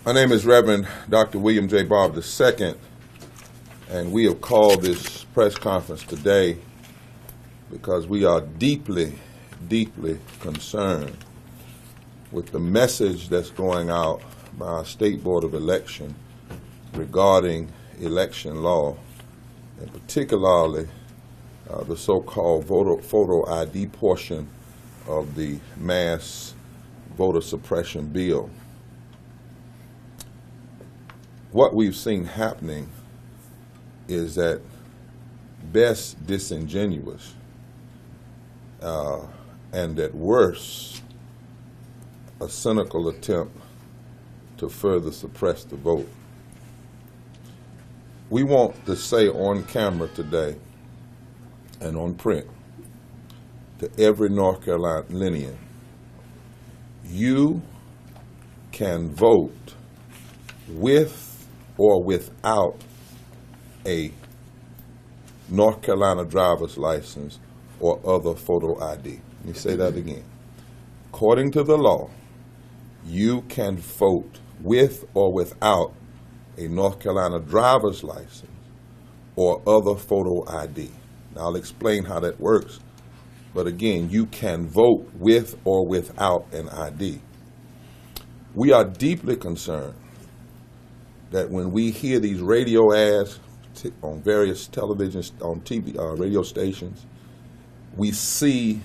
My name is Reverend Dr. William J. Barber II, and we have called this press conference today because we are deeply, deeply concerned with the message that's going out by our State Board of Election regarding election law, and particularly the so-called photo ID portion of the mass voter suppression bill. What we've seen happening is at best disingenuous and at worst a cynical attempt to further suppress the vote. We want to say on camera today and on print to every North Carolinian, you can vote with or without a North Carolina driver's license or other photo ID. Let me say that again. According to the law, you can vote with or without a North Carolina driver's license or other photo ID. Now, I'll explain how that works, but again, you can vote with or without an ID. We are deeply concerned that when we hear these radio ads on various television, on TV, radio stations, we see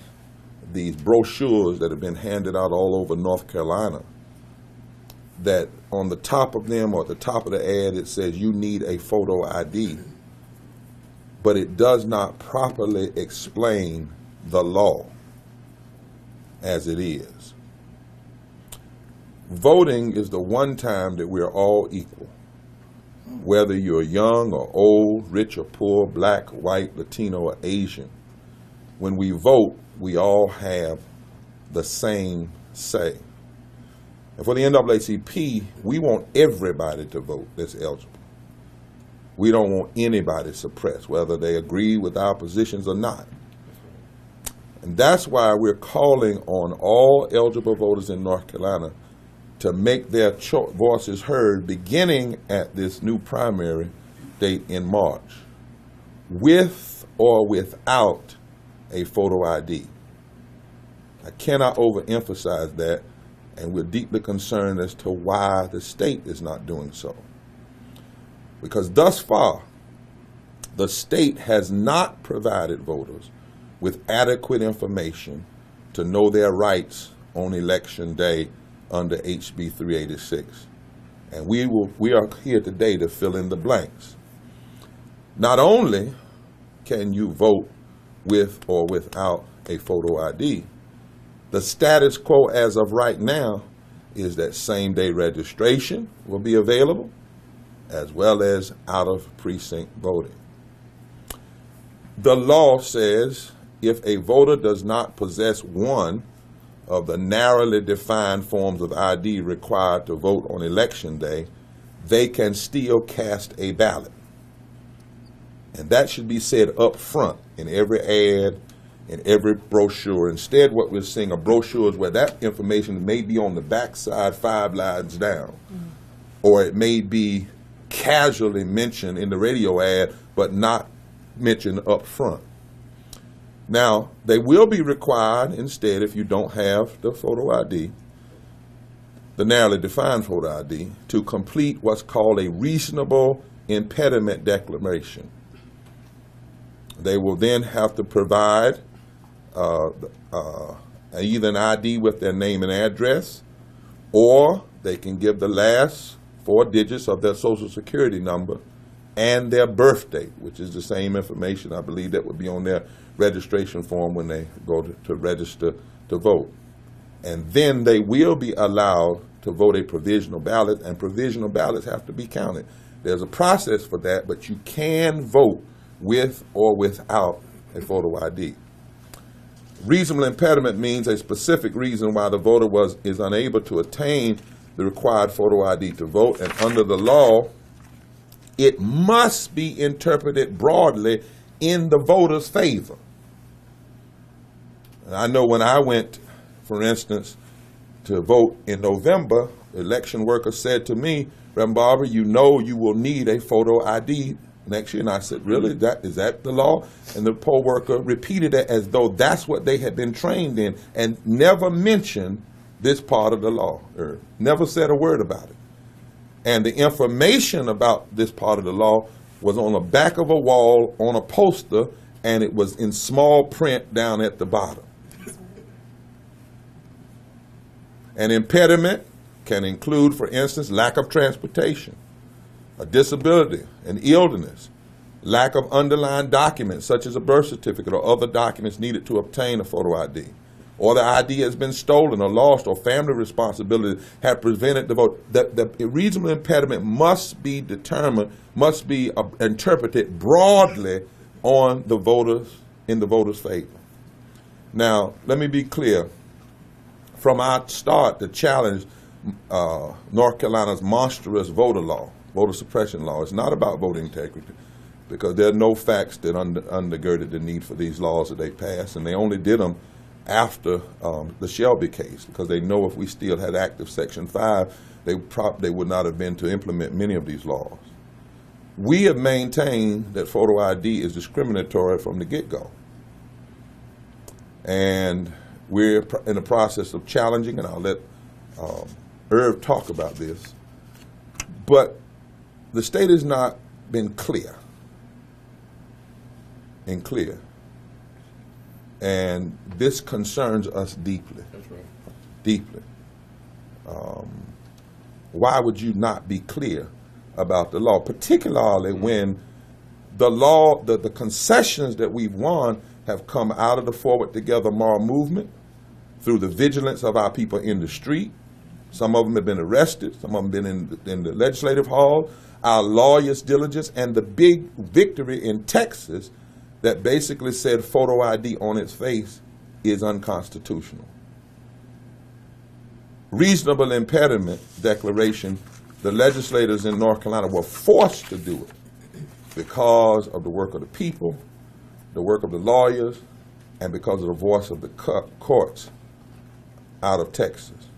these brochures that have been handed out all over North Carolina, that on the top of them or at the top of the ad it says you need a photo ID, but it does not properly explain the law as it is. Voting is the one time that we're all equal. Whether you're young or old, rich or poor, black, white, Latino, or Asian, when we vote, we all have the same say. And for the NAACP, we want everybody to vote that's eligible. We don't want anybody suppressed, whether they agree with our positions or not. And that's why we're calling on all eligible voters in North Carolina to make their voices heard beginning at this new primary date in March, with or without a photo ID. I cannot overemphasize that, and we're deeply concerned as to why the state is not doing so. Because thus far, the state has not provided voters with adequate information to know their rights on election day under HB 386. And we are here today to fill in the blanks. Not only can you vote with or without a photo ID, the status quo as of right now is that same-day registration will be available, as well as out-of-precinct voting. The law says if a voter does not possess one of the narrowly defined forms of ID required to vote on election day, they can still cast a ballot. And that should be said up front in every ad, in every brochure. Instead, what we're seeing are brochures where that information may be on the backside 5 lines down, or it may be casually mentioned in the radio ad, but not mentioned up front. Now, they will be required instead, if you don't have the photo ID, the narrowly defined photo ID, to complete what's called a reasonable impediment declaration. They will then have to provide either an ID with their name and address, or they can give the last 4 digits of their Social Security number and their birth date, which is the same information, I believe, that would be on their registration form when they go to register to vote. And then they will be allowed to vote a provisional ballot, and provisional ballots have to be counted. There's a process for that, but you can vote with or without a photo ID. Reasonable impediment means a specific reason why the voter is unable to attain the required photo ID to vote, and under the law, it must be interpreted broadly in the voter's favor. And I know when I went, for instance, to vote in November, election worker said to me, Reverend Barber, you know you will need a photo ID next year. And I said, really? Is that the law? And the poll worker repeated it as though that's what they had been trained in and never mentioned this part of the law, or never said a word about it. And the information about this part of the law was on the back of a wall on a poster, and it was in small print down at the bottom. An impediment can include, for instance, lack of transportation, a disability, an illness, lack of underlying documents such as a birth certificate or other documents needed to obtain a photo ID, or the ID has been stolen or lost, or family responsibility have prevented the vote. The reasonable impediment must be determined, must be interpreted broadly on the voters, in the voters' favor. Now, let me be clear. From our start to challenge North Carolina's monstrous voter suppression law, it's not about voting integrity, because there are no facts that undergirded the need for these laws that they passed, and they only did them after the Shelby case, because they know if we still had active Section 5, they would not have been to implement many of these laws. We have maintained that photo ID is discriminatory from the get-go. And we're in the process of challenging, and I'll let Irv talk about this, but the state has not been clear. And this concerns us deeply. That's right. Deeply. Why would you not be clear about the law, particularly when the law, the concessions that we've won have come out of the Forward Together moral movement through the vigilance of our people in the street. Some of them have been arrested. Some of them been in the legislative hall. Our lawyers' diligence, and the big victory in Texas that basically said photo ID on its face is unconstitutional. Reasonable impediment declaration, the legislators in North Carolina were forced to do it because of the work of the people, the work of the lawyers, and because of the voice of the courts out of Texas.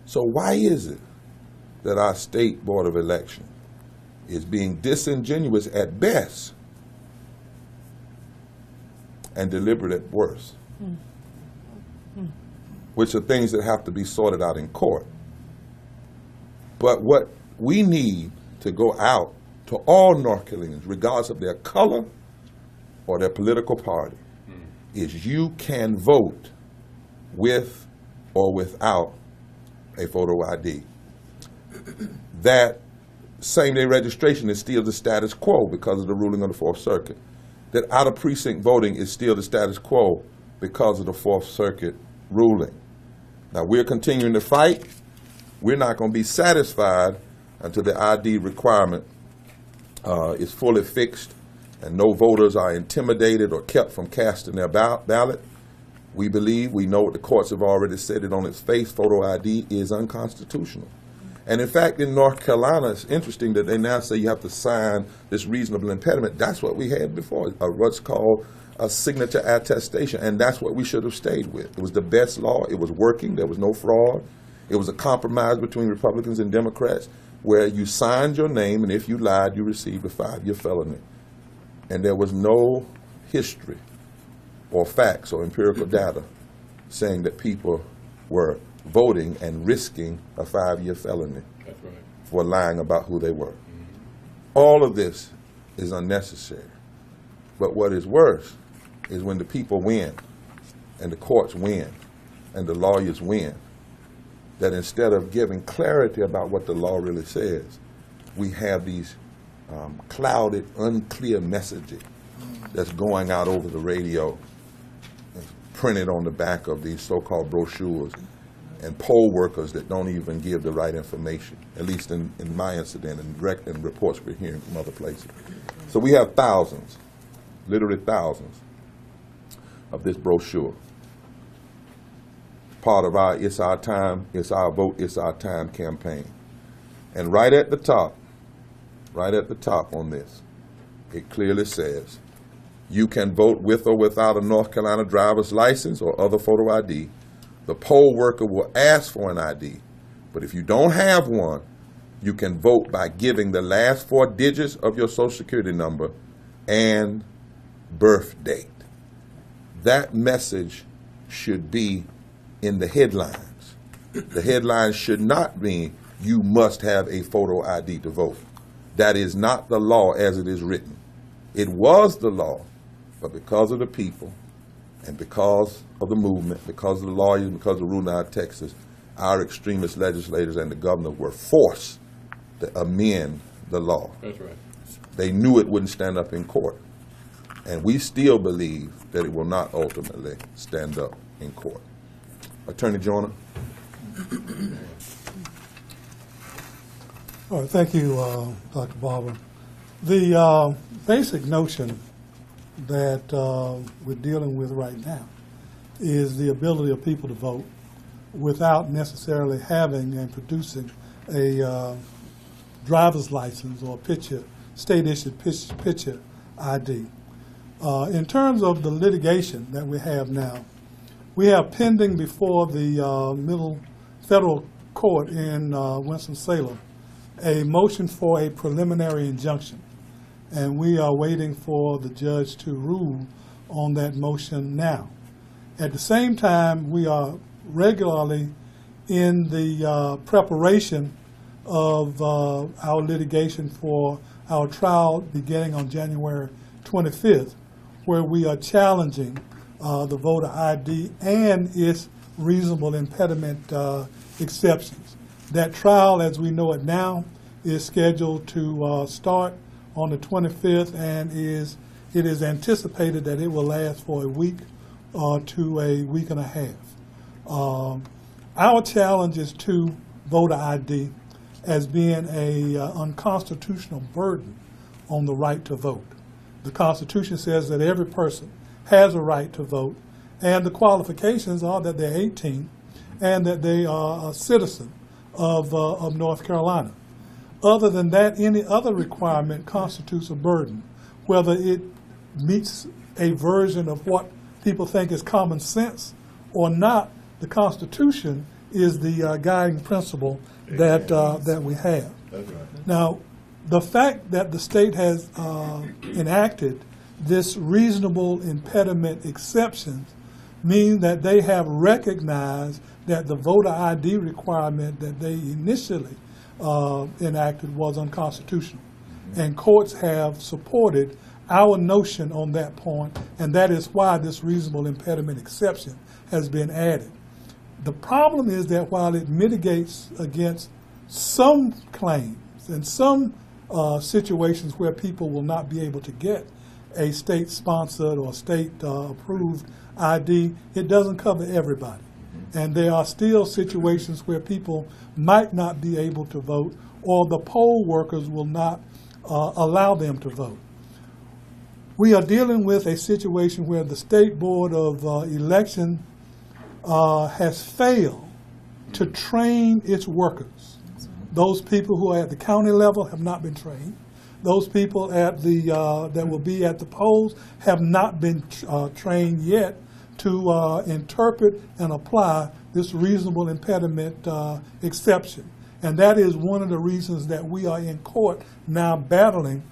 So why is it that our state board of election is being disingenuous at best and deliberate at worst? Which are things that have to be sorted out in court. But what we need to go out to all North Carolinians, regardless of their color or their political party, is you can vote with or without a photo ID. That same-day registration is still the status quo because of the ruling of the Fourth Circuit. That out-of-precinct voting is still the status quo because of the Fourth Circuit ruling. Now, we're continuing to fight. We're not going to be satisfied until the ID requirement is fully fixed and no voters are intimidated or kept from casting their ballot. We believe, we know what the courts have already said it on its face, photo ID is unconstitutional. And in fact, in North Carolina, it's interesting that they now say you have to sign this reasonable impediment. That's what we had before, what's called a signature attestation, and that's what we should have stayed with. It was the best law. It was working. There was no fraud. It was a compromise between Republicans and Democrats where you signed your name, and if you lied, you received a 5-year felony. And there was no history or facts or empirical data saying that people were voting and risking a 5-year felony for lying about who they were. All of this is unnecessary. But what is worse is when the people win and the courts win and the lawyers win, that instead of giving clarity about what the law really says, we have these clouded, unclear messaging that's going out over the radio, printed on the back of these so-called brochures, and poll workers that don't even give the right information, at least in my incident and reports we're hearing from other places. So we have thousands, literally thousands, of this brochure. Part of our It's Our Time, It's Our Vote, It's Our Time campaign. And right at the top on this, it clearly says, you can vote with or without a North Carolina driver's license or other photo ID. The poll worker will ask for an ID, But if you don't have one, you can vote by giving the last 4 digits of your Social Security number and birth date. That message should be in the headlines. The headlines should not be, you must have a photo ID to vote. That is not the law as it is written. It was the law, but because of the people and because of the movement, because of the lawyers, because of the ruling out of Texas, our extremist legislators and the governor were forced to amend the law. That's right. They knew it wouldn't stand up in court. And we still believe that it will not ultimately stand up in court. Attorney Joyner. All right, thank you, Dr. Barber. The basic notion that we're dealing with right now is the ability of people to vote without necessarily having and producing a driver's license or state-issued picture ID. In terms of the litigation that we have now, we have pending before the Middle Federal Court in Winston-Salem a motion for a preliminary injunction, and we are waiting for the judge to rule on that motion now. At the same time, we are regularly in the preparation of our litigation for our trial beginning on January 25th, where we are challenging the voter ID and its reasonable impediment exceptions. That trial, as we know it now, is scheduled to start on the 25th, and it is anticipated that it will last for a week to a week and a half. Our challenge is to voter ID as being a unconstitutional burden on the right to vote. The Constitution says that every person has a right to vote, and the qualifications are that they're 18 and that they are a citizen of North Carolina. Other than that, any other requirement constitutes a burden, whether it meets a version of what people think is common sense or not. The Constitution is the guiding principle that we have. That's right. Now, the fact that the state has enacted this reasonable impediment exceptions mean that they have recognized that the voter ID requirement that they initially enacted was unconstitutional. Mm-hmm. And courts have supported our notion on that point, and that is why this reasonable impediment exception has been added. The problem is that while it mitigates against some claims and some situations where people will not be able to get a state-sponsored or state-approved ID, it doesn't cover everybody. And there are still situations where people might not be able to vote, or the poll workers will not allow them to vote. We are dealing with a situation where the State Board of Election has failed to train its workers. Those people who are at the county level have not been trained. Those people at that will be at the polls have not been trained yet to interpret and apply this reasonable impediment exception. And that is one of the reasons that we are in court now battling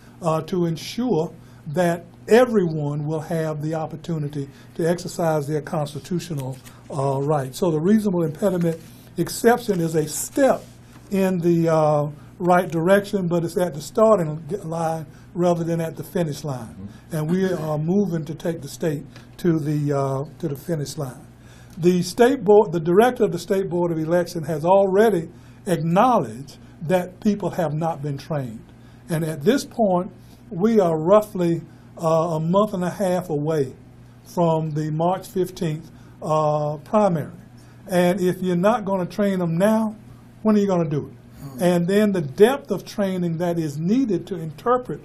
to ensure that everyone will have the opportunity to exercise their constitutional rights. So the reasonable impediment exception is a step in the right direction, but it's at the starting line rather than at the finish line. And we are moving to take the state to the finish line. The state board, the director of the State Board of Election has already acknowledged that people have not been trained. And at this point, we are roughly a month and a half away from the March 15th primary. And if you're not going to train them now, when are you going to do it? And then the depth of training that is needed to interpret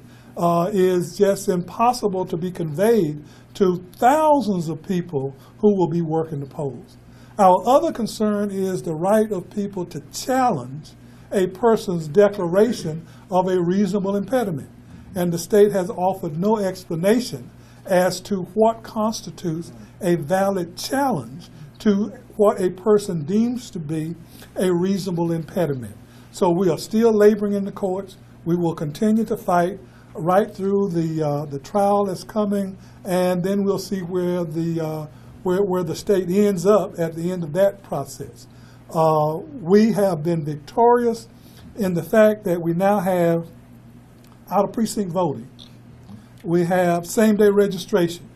is just impossible to be conveyed to thousands of people who will be working the polls. Our other concern is the right of people to challenge a person's declaration of a reasonable impediment. And the state has offered no explanation as to what constitutes a valid challenge to what a person deems to be a reasonable impediment. So we are still laboring in the courts. We will continue to fight right through the trial that's coming, and then we'll see where the state ends up at the end of that process. We have been victorious in the fact that we now have out-of-precinct voting. We have same-day registration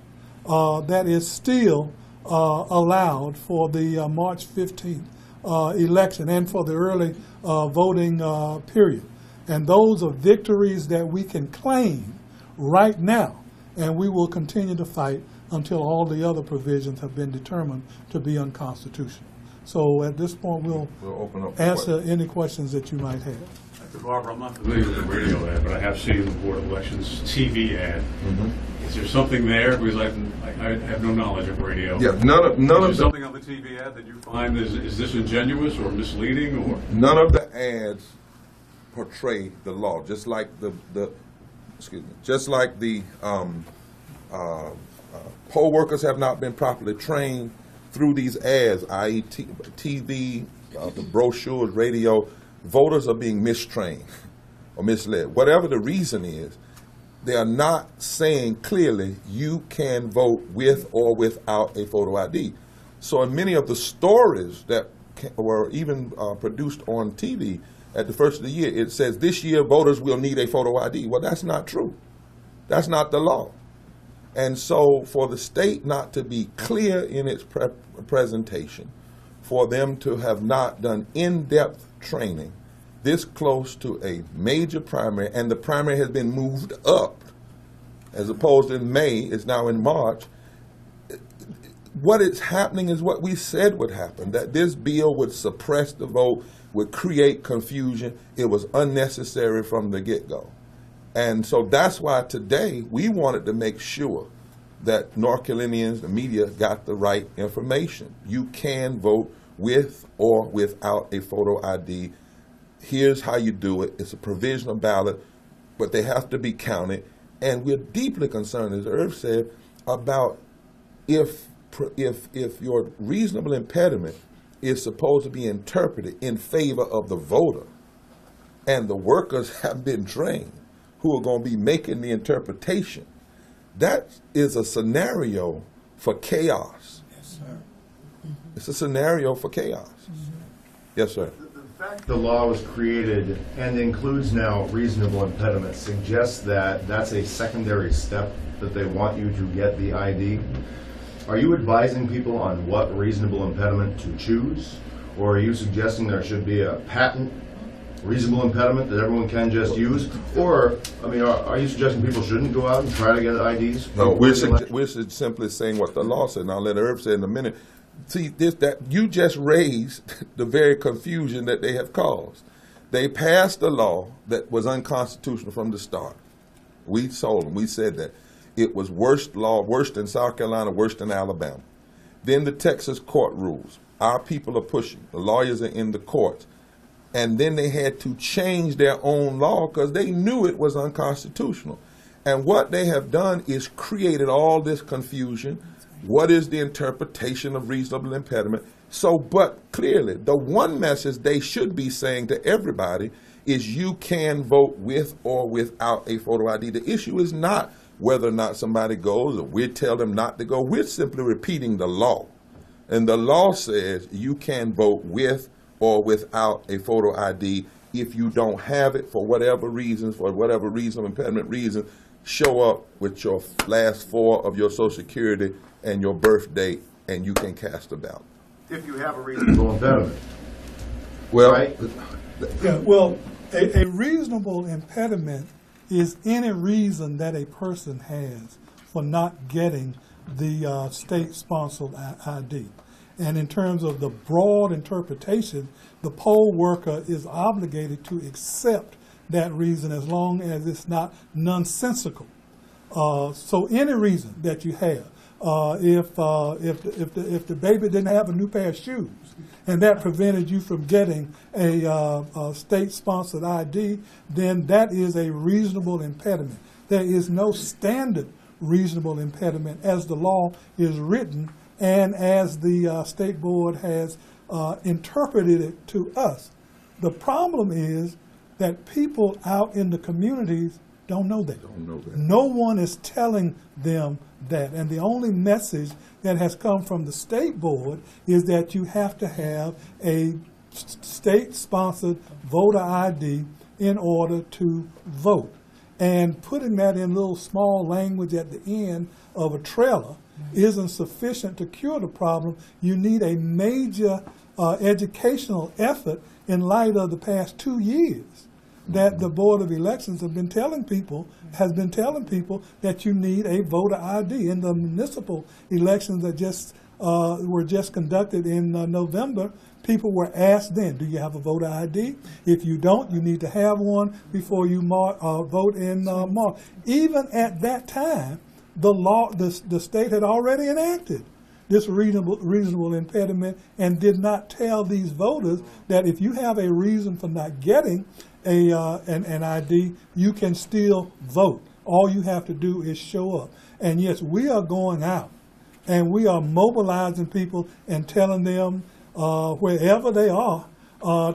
that is still allowed for the March 15th election and for the early voting period. And those are victories that we can claim right now, and we will continue to fight until all the other provisions have been determined to be unconstitutional. So at this point, we'll open up answer any questions that you might have. Dr. Barber, I'm not familiar with the radio ad, but I have seen the Board of Elections TV ad. Mm-hmm. Is there something there? Because I have no knowledge of radio. Yeah, none of something on the TV ad that you find is disingenuous or misleading, or none of the ads portray the law, just like the poll workers have not been properly trained through these ads, i.e. TV, the brochures, radio. Voters are being mistrained or misled. Whatever the reason is, they are not saying clearly you can vote with or without a photo ID. So in many of the stories that were even produced on TV at the first of the year, it says this year voters will need a photo ID. Well, that's not true. That's not the law. And so for the state not to be clear in its presentation, for them to have not done in-depth training this close to a major primary, and the primary has been moved up, as opposed to in May, it's now in March. What is happening is what we said would happen, that this bill would suppress the vote, would create confusion. It was unnecessary from the get-go. And so that's why today we wanted to make sure that North Carolinians, the media, got the right information. You can vote with or without a photo ID. Here's how you do it. It's a provisional ballot, but they have to be counted. And we're deeply concerned, as Irv said, about if your reasonable impediment is supposed to be interpreted in favor of the voter, and the workers have been trained who are going to be making the interpretation, that is a scenario for chaos. Yes, sir. It's a scenario for chaos. Yes, sir. The fact the law was created and includes now reasonable impediments suggests that that's a secondary step, that they want you to get the ID. Are you advising people on what reasonable impediment to choose? Or are you suggesting there should be a patent reasonable impediment that everyone can just use? Or, I mean, are you suggesting people shouldn't go out and try to get IDs? No, we're simply saying what the law said, and I'll let Irv say in a minute. See, that you just raised the very confusion that they have caused. They passed a law that was unconstitutional from the start. We told them, we said that. It was worst law, worse than South Carolina, worse than Alabama. Then the Texas court rules. Our people are pushing. The lawyers are in the courts. And then they had to change their own law because they knew it was unconstitutional. And what they have done is created all this confusion. What is the interpretation of reasonable impediment? So, but clearly, the one message they should be saying to everybody is you can vote with or without a photo ID. The issue is not whether or not somebody goes or we tell them not to go. We're simply repeating the law. And the law says you can vote with or without a photo ID. If you don't have it for whatever reasons, for whatever reason, impediment reason, show up with your last four of your Social Security and your birth date, and you can cast a ballot. If you have a reasonable impediment. Well, right? Yeah, well, a reasonable impediment is any reason that a person has for not getting the state-sponsored ID. And in terms of the broad interpretation, the poll worker is obligated to accept that reason as long as it's not nonsensical. So any reason that you have, if the baby didn't have a new pair of shoes and that prevented you from getting a state-sponsored ID, then that is a reasonable impediment. There is no standard reasonable impediment as the law is written and as the state board has interpreted it to us. The problem is that people out in the communities don't know that. Don't know that. No one is telling them that. And the only message that has come from the state board is that you have to have a state-sponsored voter ID in order to vote. And putting that in little small language at the end of a trailer isn't sufficient to cure the problem. You need a major educational effort in light of the past 2 years that the Board of Elections has been telling people that you need a voter ID. In the municipal elections that were just conducted in November, people were asked then, do you have a voter ID? If you don't, you need to have one before you vote in March. Even at that time, the state had already enacted this reasonable impediment and did not tell these voters that if you have a reason for not getting an ID, you can still vote. All you have to do is show up. And yes, we are going out and we are mobilizing people and telling them wherever they are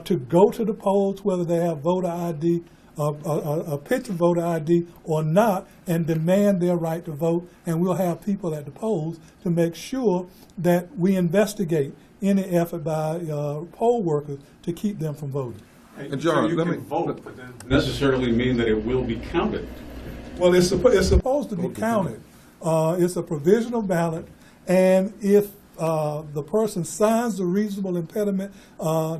to go to the polls, whether they have voter ID, a picture voter ID or not, and demand their right to vote. And we'll have people at the polls to make sure that we investigate any effort by poll workers to keep them from voting. And John, you can vote, but that necessarily mean that it will be counted. Well, it's supposed to be counted. It's a provisional ballot, and if the person signs the reasonable impediment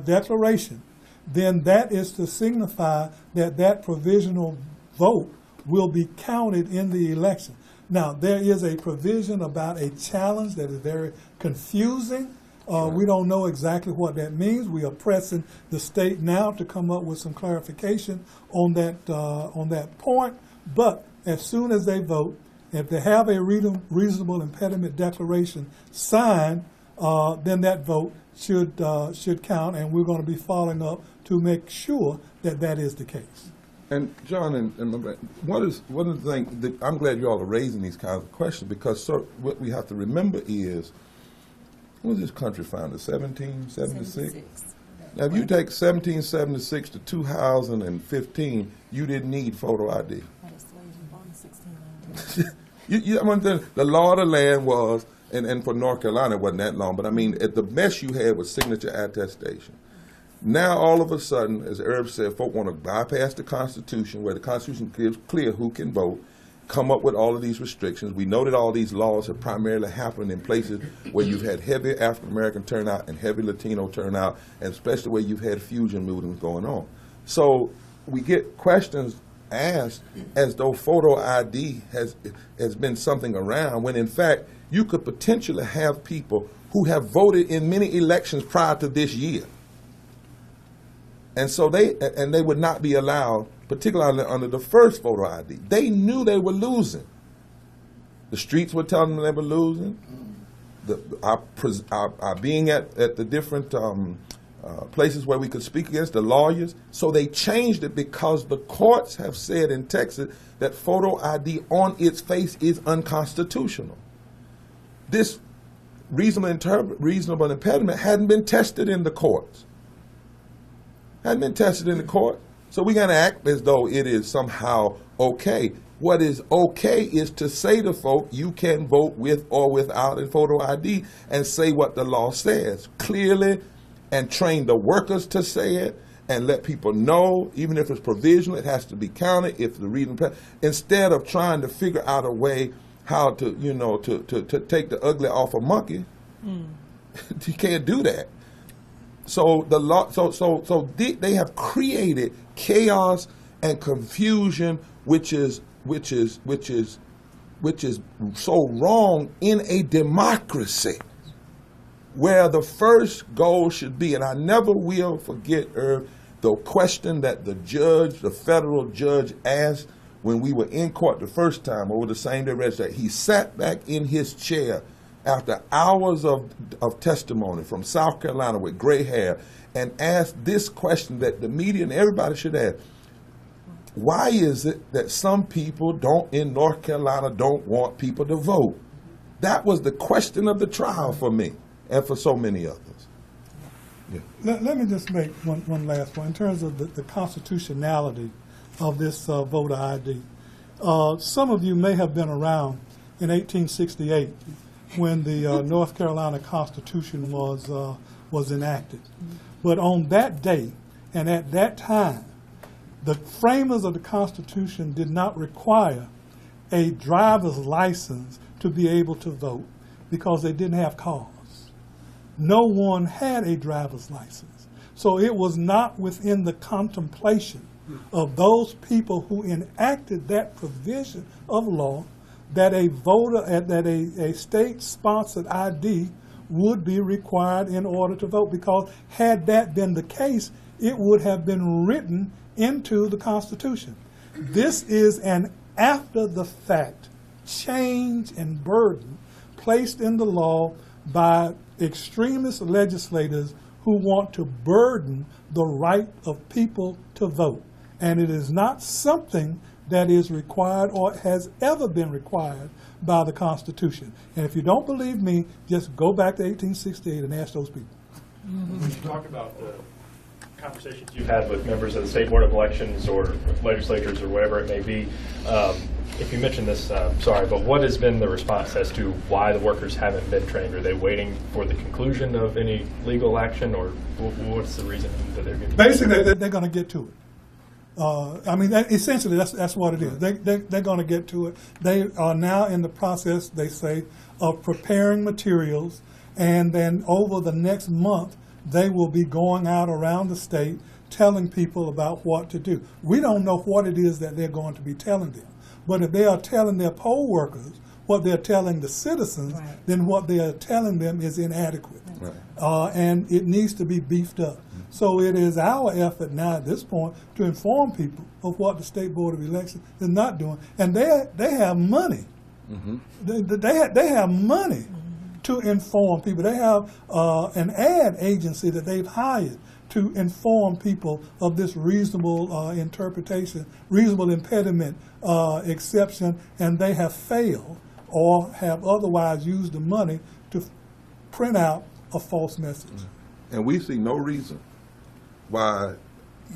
declaration, then that is to signify that that provisional vote will be counted in the election. Now, there is a provision about a challenge that is very confusing. We don't know exactly what that means. We are pressing the state now to come up with some clarification on that point. But as soon as they vote, if they have a reasonable impediment declaration signed, then that vote should count, and we're going to be following up to make sure that that is the case. And John, and one of the things that I'm glad you all are raising these kinds of questions, because what we have to remember is, when was this country founded? 1776? Now, if you take 1776 to 2015, you didn't need photo ID. The law of the land was, and for North Carolina it wasn't that long, but I mean, at the best you had was signature attestation. Now, all of a sudden, as Herb said, folk want to bypass the Constitution, where the Constitution gives clear who can vote, come up with all of these restrictions. We know that all these laws have primarily happened in places where you've had heavy African-American turnout and heavy Latino turnout, and especially where you've had fusion movements going on. So we get questions asked as though photo ID has been something around, when in fact you could potentially have people who have voted in many elections prior to this year. And so they would not be allowed, particularly under the first photo ID. They knew they were losing. The streets were telling them they were losing. Our being at the different places where we could speak against the lawyers. So they changed it because the courts have said in Texas that photo ID on its face is unconstitutional. This reasonable impediment hadn't been tested in the courts. Hadn't been tested in the court. So we're going to act as though it is somehow okay. What is okay is to say to folk, you can vote with or without a photo ID, and say what the law says clearly, and train the workers to say it, and let people know, even if it's provisional, it has to be counted if the reason, instead of trying to figure out a way how to, to take the ugly off a monkey. You can't do that. So the law, so they have created chaos and confusion, which is so wrong in a democracy, where the first goal should be, and I never will forget, the question that the federal judge asked when we were in court the first time over the same day registrar. He sat back in his chair after hours of testimony from South Carolina with gray hair and asked this question that the media and everybody should ask. Why is it that some people in North Carolina don't want people to vote? That was the question of the trial for me and for so many others. Let me just make one last point in terms of the constitutionality of this voter ID. Some of you may have been around in 1868 when the North Carolina Constitution was enacted. But on that day and at that time, the framers of the Constitution did not require a driver's license to be able to vote because they didn't have cars. No one had a driver's license. So it was not within the contemplation of those people who enacted that provision of law that a voter, that a state-sponsored ID would be required in order to vote, because had that been the case, it would have been written into the Constitution. This is an after-the-fact change and burden placed in the law by extremist legislators who want to burden the right of people to vote. And it is not something that is required or has ever been required by the Constitution. And if you don't believe me, just go back to 1868 and ask those people. When you talk about the conversations you've had with members of the State Board of Elections or legislatures or whatever it may be, if you mentioned this, sorry, but what has been the response as to why the workers haven't been trained? Are they waiting for the conclusion of any legal action, or what's the reason that they're getting? Basically, they're going to get to it. Essentially, that's what it is. They're going to get to it. They are now in the process, they say, of preparing materials, and then over the next month, they will be going out around the state telling people about what to do. We don't know what it is that they're going to be telling them. But if they are telling their poll workers what they're telling the citizens, right, then what they are telling them is inadequate. Right. And it needs to be beefed up. So it is our effort now at this point to inform people of what the State Board of Elections is not doing. And they have money. Mm-hmm. They have money to inform people. They have an ad agency that they've hired to inform people of this reasonable interpretation, reasonable impediment exception, and they have failed or have otherwise used the money to print out a false message. And we see no reason why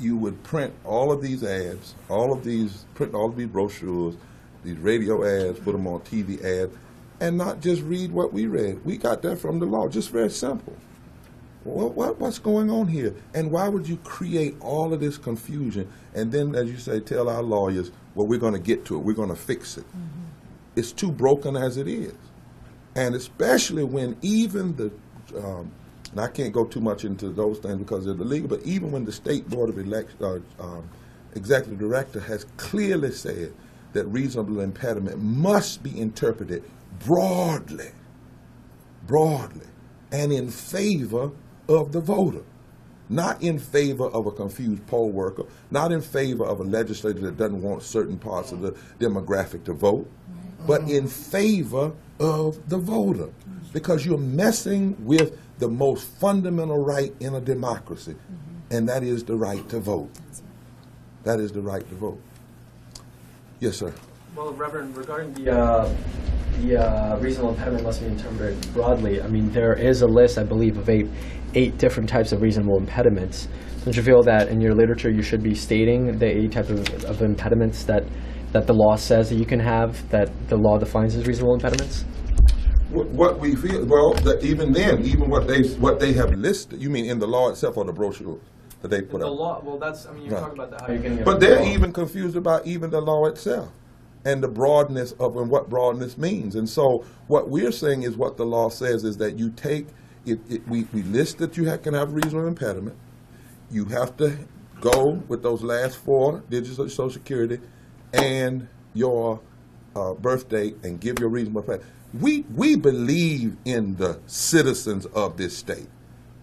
you would print all of these ads, print all of these brochures, these radio ads, put them on TV ads, and not just read what we read. We got that from the law, just very simple. What's going on here? And why would you create all of this confusion and then, as you say, tell our lawyers, well, we're going to get to it, we're going to fix it. Mm-hmm. It's too broken as it is. And especially when even the, and I can't go too much into those things because they're illegal, but even when the State Board of Elections Executive Director has clearly said that reasonable impediment must be interpreted broadly, and in favor of the voter, not in favor of a confused poll worker, not in favor of a legislator that doesn't want certain parts of the demographic to vote, but in favor of the voter, because you're messing with the most fundamental right in a democracy, and that is the right to vote. That is the right to vote. Yes, sir. Well, Reverend, regarding the reasonable impediment must be interpreted broadly. I mean, there is a list, I believe, of eight different types of reasonable impediments. Don't you feel that in your literature you should be stating the 8 types of impediments that the law says that you can have, that the law defines as reasonable impediments? What we feel, well, even then, even what they have listed, you mean in the law itself or the brochure that they put out? The law, well, that's, I mean, you're talking about how you're getting it. But they're even confused about even the law itself and the broadness of and what broadness means. And so what we're saying is what the law says is that you take, we list that you can have reasonable impediment. You have to go with those last 4 digits of Social Security and your birth date and give your reasonable impediment. We believe in the citizens of this state.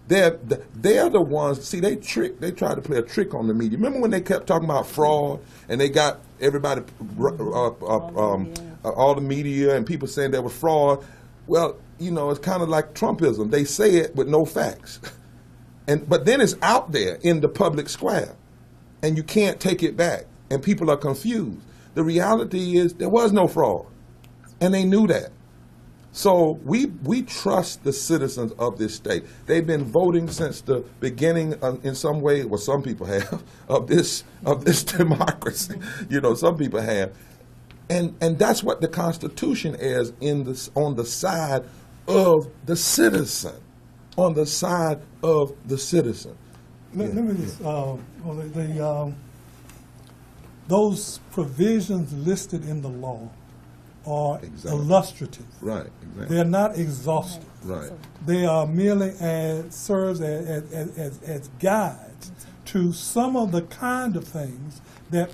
They're the ones. See, they tried to play a trick on the media. Remember when they kept talking about fraud and they got everybody, all the media and people saying there was fraud. Well, you know, it's kind of like Trumpism. They say it with no facts, but then it's out there in the public square, and you can't take it back, and people are confused. The reality is there was no fraud, and they knew that. So we trust the citizens of this state. They've been voting since the beginning, in some way. Well, some people have of this democracy. You know, some people have, and that's what the Constitution is on the side of the citizen, on the side of the citizen. Let me just, those provisions listed in the law are illustrative. Right, exactly. They're not exhaustive. Right. They are merely serves as guides to some of the kind of things that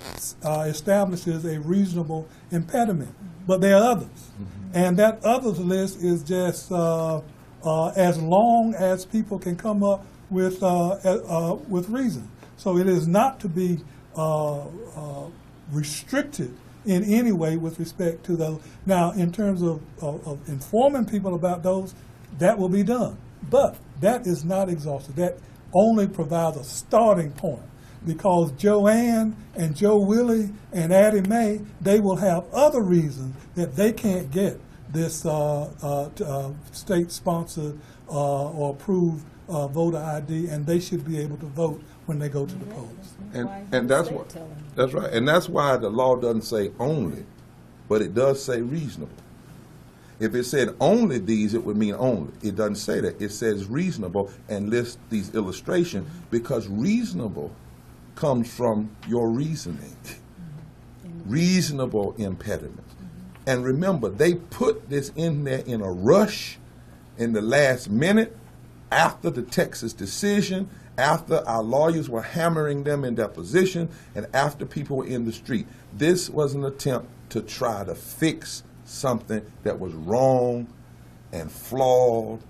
establishes a reasonable impediment. But there are others. And that others list is just as long as people can come up with reason. So it is not to be restricted in any way with respect to those. Now, in terms of informing people about those, that will be done. But that is not exhaustive. That only provides a starting point, because Joanne and Joe Willie and Addie Mae, they will have other reasons that they can't get this state-sponsored or approved voter ID, and they should be able to vote when they go to the polls. And that's right. And that's why the law doesn't say only, but it does say reasonable. If it said only these, it would mean only. It doesn't say that. It says reasonable and lists these illustrations, because reasonable comes from your reasoning. Reasonable impediments. And remember, they put this in there in a rush in the last minute, after the Texas decision, after our lawyers were hammering them in deposition, and after people were in the street. This was an attempt to try to fix something that was wrong and flawed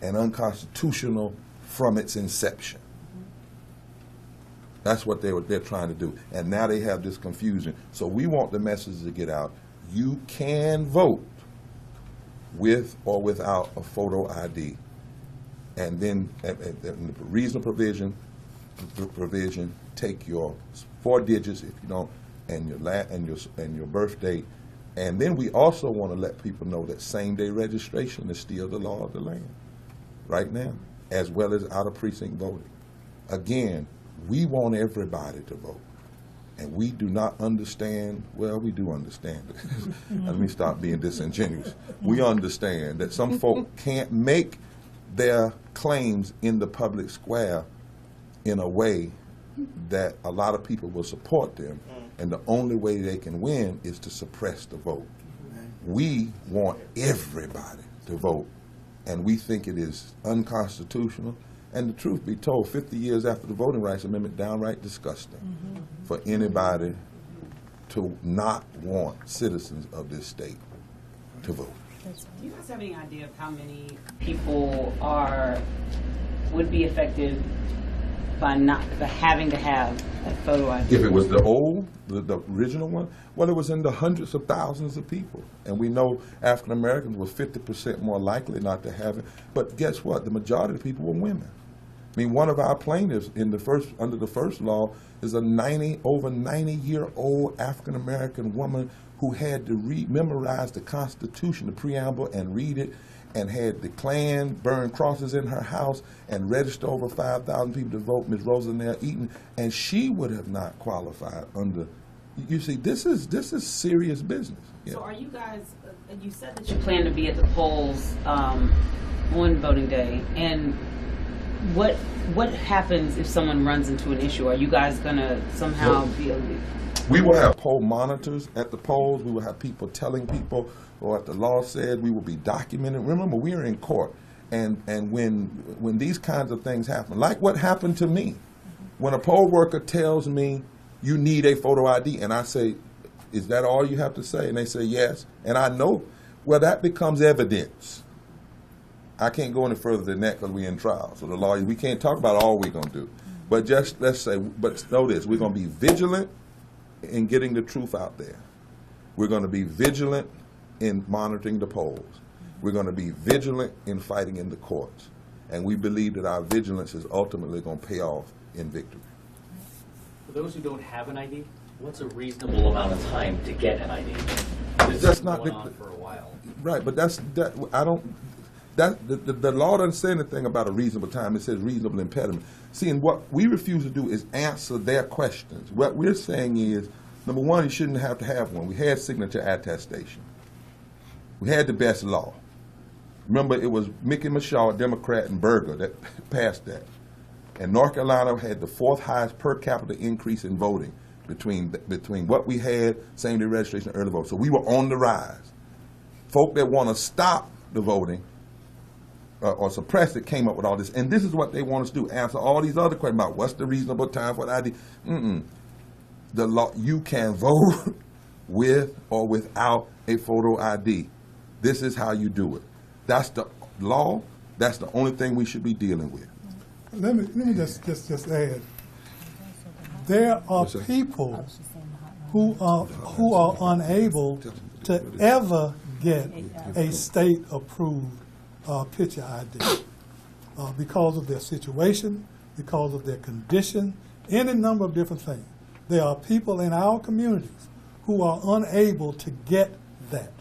and unconstitutional from its inception. That's what they're trying to do. And now they have this confusion. So we want the message to get out. You can vote with or without a photo ID. And then the reasonable provision, take your 4 digits if you don't, and your birth date. And then we also want to let people know that same-day registration is still the law of the land right now, as well as out-of-precinct voting. Again, we want everybody to vote. And we do not understand, well, we do understand it. Let me stop being disingenuous. We understand that some folk can't make their claims in the public square in a way that a lot of people will support them, and the only way they can win is to suppress the vote. We want everybody to vote, and we think it is unconstitutional. And the truth be told, 50 years after the Voting Rights Amendment, downright disgusting for anybody to not want citizens of this state to vote. Do you guys have any idea of how many people would be affected by having to have a photo ID? If it was the original one, well, it was in the hundreds of thousands of people. And we know African Americans were 50% more likely not to have it. But guess what? The majority of the people were women. I mean, one of our plaintiffs under the first law is a over 90-year-old African American woman who had to memorize the Constitution, the preamble, and read it, and had the Klan burn crosses in her house and register over 5,000 people to vote, Ms. Rosanelle Eaton, and she would have not qualified under. You see, this is serious business. Yeah. So are you guys? You said that you plan to be at the polls on voting day, and what happens if someone runs into an issue? Are you guys gonna somehow be able to? We will have poll monitors at the polls. We will have people telling people what the law said. We will be documenting. Remember, we are in court, and when these kinds of things happen, like what happened to me, when a poll worker tells me you need a photo ID, and I say, is that all you have to say? And they say yes, and I know, well, that becomes evidence. I can't go any further than that because we're in trial. So the lawyers, we can't talk about all we're going to do. But just let's say, but know this, we're going to be vigilant in getting the truth out there. We're going to be vigilant in monitoring the polls. We're going to be vigilant in fighting in the courts. And we believe that our vigilance is ultimately going to pay off in victory. For those who don't have an ID, what's a reasonable amount of time to get an ID? That's not going on for a while. Right, but the law doesn't say anything about a reasonable time. It says reasonable impediment. See, and what we refuse to do is answer their questions. What we're saying is, number one, you shouldn't have to have one. We had signature attestation. We had the best law. Remember, it was Mickey Mishaw, Democrat, and Berger that passed that. And North Carolina had the 4th highest per capita increase in voting between what we had, same-day registration, and early vote. So we were on the rise. Folk that want to stop the voting or suppress it came up with all this. And this is what they want us to do, answer all these other questions about what's the reasonable time for the ID. The law, you can vote with or without a photo ID. This is how you do it. That's the law. That's the only thing we should be dealing with. Let me just add. There are people who are unable to ever get a state-approved picture ID because of their situation, because of their condition, any number of different things. There are people in our communities who are unable to get that.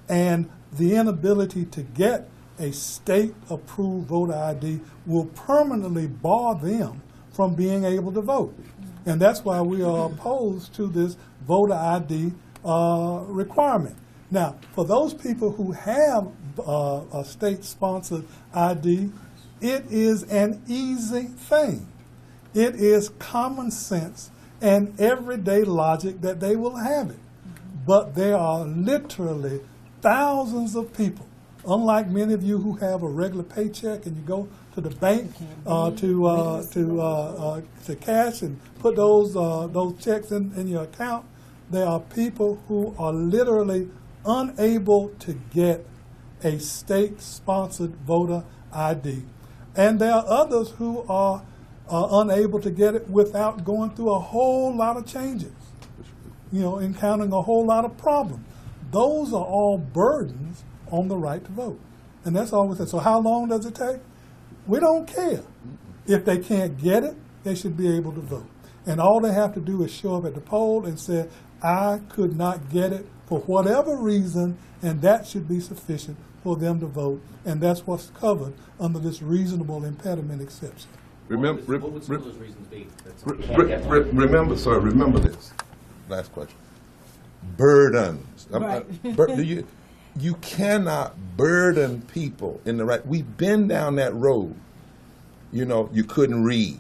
And the inability to get a state-approved voter ID will permanently bar them from being able to vote. And that's why we are opposed to this voter ID requirement. Now, for those people who have a state-sponsored ID, it is an easy thing. It is common sense and everyday logic that they will have it. But there are literally thousands of people, unlike many of you who have a regular paycheck and you go to the bank to cash and put those checks in your account. There are people who are literally unable to get a state-sponsored voter ID. And there are others who are unable to get it without going through a whole lot of changes, encountering a whole lot of problems. Those are all burdens on the right to vote. And that's all we say. So how long does it take? We don't care. If they can't get it, they should be able to vote. And all they have to do is show up at the poll and say, I could not get it for whatever reason, and that should be sufficient for them to vote. And that's what's covered under this reasonable impediment exception. What would some of those reasons be? Remember this. Last question. Burdens. Right. You cannot burden people in the right. We've been down that road. You couldn't read.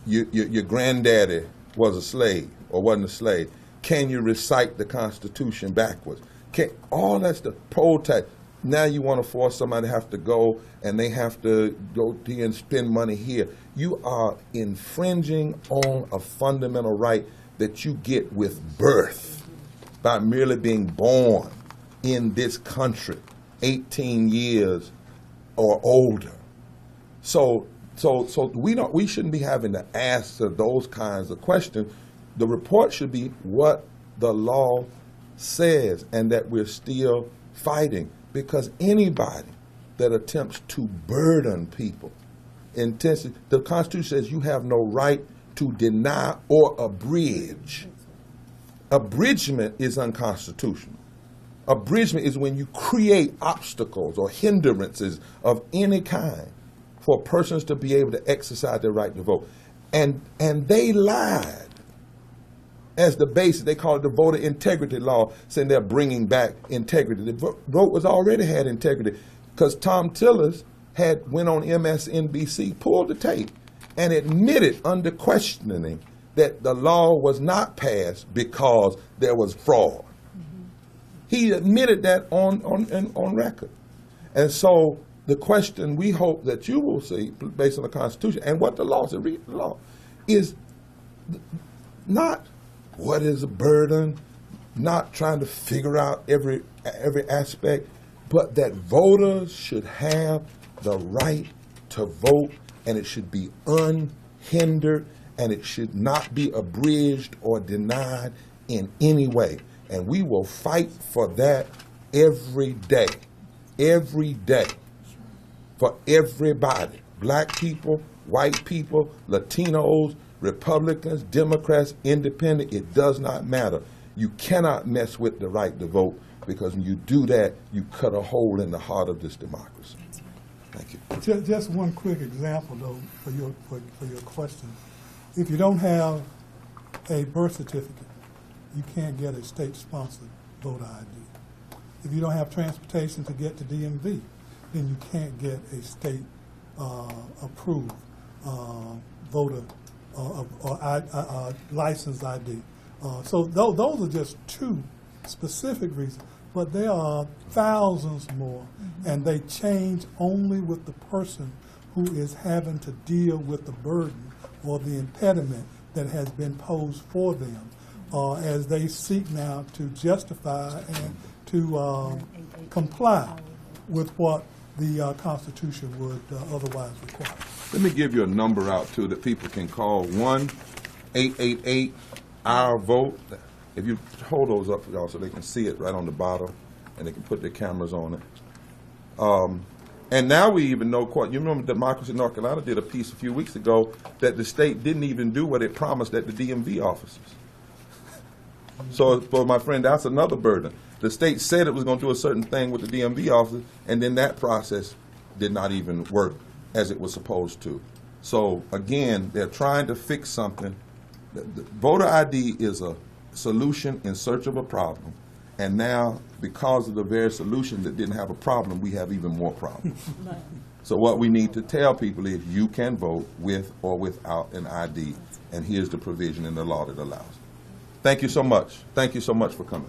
Your granddaddy was a slave or wasn't a slave. Can you recite the Constitution backwards? All that's the poll tax. Now you want to force somebody to have to go and they have to go here and spend money here. You are infringing on a fundamental right that you get with birth by merely being born in this country, 18 years or older. So we shouldn't be having to answer those kinds of questions. The report should be what the law says and that we're still fighting, because anybody that attempts to burden people intentionally, the Constitution says you have no right to deny or abridge. Abridgment is unconstitutional. Abridgment is when you create obstacles or hindrances of any kind for persons to be able to exercise their right to vote. And they lied as the basis. They call it the voter integrity law, saying they're bringing back integrity. The vote was already had integrity because Tom Tillis went on MSNBC, pulled the tape, and admitted under questioning that the law was not passed because there was fraud. He admitted that on record. And so the question we hope that you will see, based on the Constitution and what the law says, read the law, is not what is a burden, not trying to figure out every aspect, but that voters should have the right to vote, and it should be unhindered, and it should not be abridged or denied in any way. And we will fight for that every day, for everybody, black people, white people, Latinos, Republicans, Democrats, Independent, it does not matter. You cannot mess with the right to vote, because when you do that, you cut a hole in the heart of this democracy. Thank you. Just one quick example, though, for your question. If you don't have a birth certificate, you can't get a state-sponsored voter ID. If you don't have transportation to get to DMV, then you can't get a state approved voter or license ID. So those are just two specific reasons, but there are thousands more, and they change only with the person who is having to deal with the burden or the impediment that has been posed for them as they seek now to justify and to comply with what the Constitution would otherwise require. Let me give you a number out, too, that people can call, 1-888-OUR-VOTE. If you hold those up, y'all, so they can see it right on the bottom, and they can put their cameras on it. And now we even know, you remember Democracy in North Carolina did a piece a few weeks ago that the state didn't even do what it promised at the DMV offices. So for my friend, that's another burden. The state said it was going to do a certain thing with the DMV offices, and then that process did not even work as it was supposed to. So again, they're trying to fix something. The voter ID is a solution in search of a problem, and now because of the very solution that didn't have a problem, we have even more problems. So what we need to tell people is you can vote with or without an ID, and here's the provision in the law that allows it. Thank you so much. Thank you so much for coming.